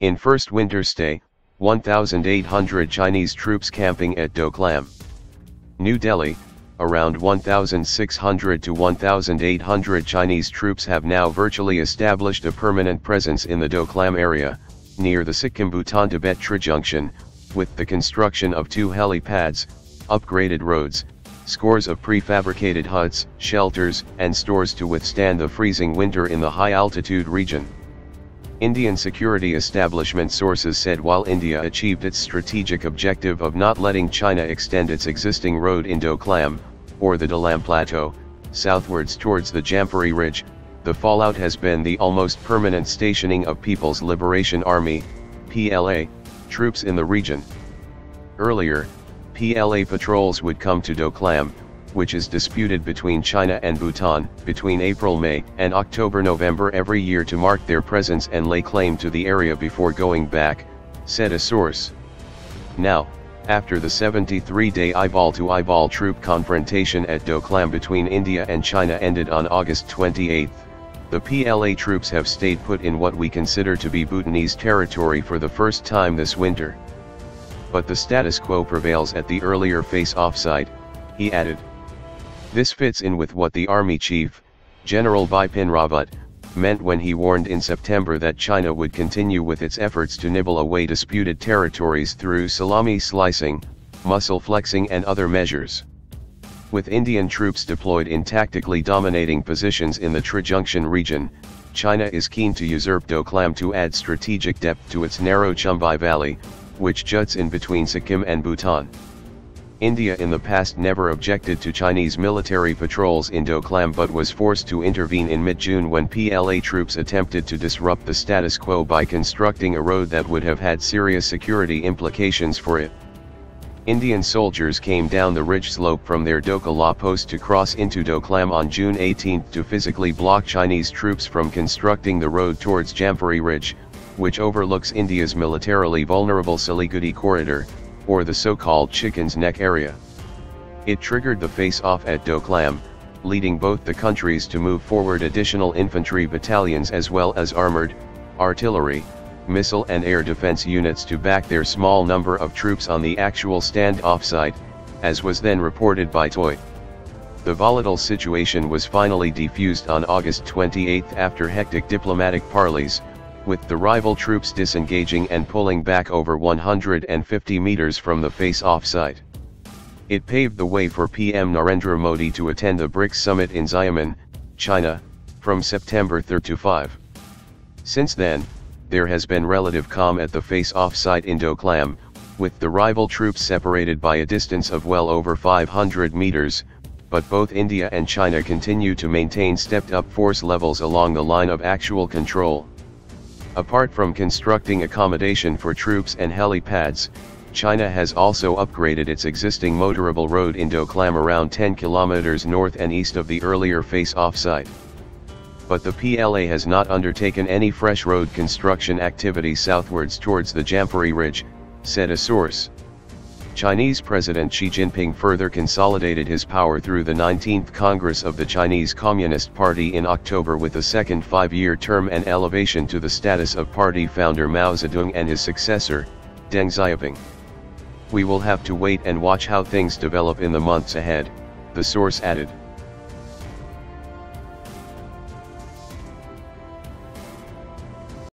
In first winter stay, 1,800 Chinese troops camping at Doklam. New Delhi, around 1,600 to 1,800 Chinese troops have now virtually established a permanent presence in the Doklam area, near the Sikkim-Bhutan-Tibet trijunction, with the construction of 2 helipads, upgraded roads, scores of prefabricated huts, shelters, and stores to withstand the freezing winter in the high-altitude region. Indian security establishment sources said while India achieved its strategic objective of not letting China extend its existing road in Doklam, or the Dolam plateau, southwards towards the Jampheri ridge, the fallout has been the almost permanent stationing of People's Liberation Army, PLA, troops in the region. Earlier, PLA patrols would come to Doklam, which is disputed between China and Bhutan, between April-May and October-November every year to mark their presence and lay claim to the area before going back, said a source. Now, after the 73-day eyeball-to-eyeball troop confrontation at Doklam between India and China ended on August 28, the PLA troops have stayed put in what we consider to be Bhutanese territory for the first time this winter. But the status quo prevails at the earlier face-off site, he added. This fits in with what the Army Chief, General By Rajat, meant when he warned in September that China would continue with its efforts to nibble away disputed territories through salami slicing, muscle flexing and other measures. With Indian troops deployed in tactically dominating positions in the trijunction region, China is keen to usurp Doklam to add strategic depth to its narrow Chumbai Valley, which juts in between Sikkim and Bhutan. India in the past never objected to Chinese military patrols in Doklam but was forced to intervene in mid-June when PLA troops attempted to disrupt the status quo by constructing a road that would have had serious security implications for it. Indian soldiers came down the ridge slope from their Doklam post to cross into Doklam on June 18 to physically block Chinese troops from constructing the road towards Jampheri Ridge, which overlooks India's militarily vulnerable Siliguri corridor, or the so-called Chicken's Neck area. It triggered the face-off at Doklam, leading both the countries to move forward additional infantry battalions as well as armored, artillery, missile and air defense units to back their small number of troops on the actual standoff site, as was then reported by TOI. The volatile situation was finally defused on August 28 after hectic diplomatic parleys, with the rival troops disengaging and pulling back over 150 meters from the face-off site. It paved the way for PM Narendra Modi to attend the BRICS summit in Xiamen, China, from September 3 to 5. Since then, there has been relative calm at the face-off site in Doklam, with the rival troops separated by a distance of well over 500 meters, but both India and China continue to maintain stepped-up force levels along the line of actual control. Apart from constructing accommodation for troops and helipads, China has also upgraded its existing motorable road in Doklam around 10 kilometers north and east of the earlier face-off site. But the PLA has not undertaken any fresh road construction activity southwards towards the Jampheri Ridge, said a source. Chinese President Xi Jinping further consolidated his power through the 19th Congress of the Chinese Communist Party in October with a second 5-year term and elevation to the status of party founder Mao Zedong and his successor, Deng Xiaoping. We will have to wait and watch how things develop in the months ahead, the source added.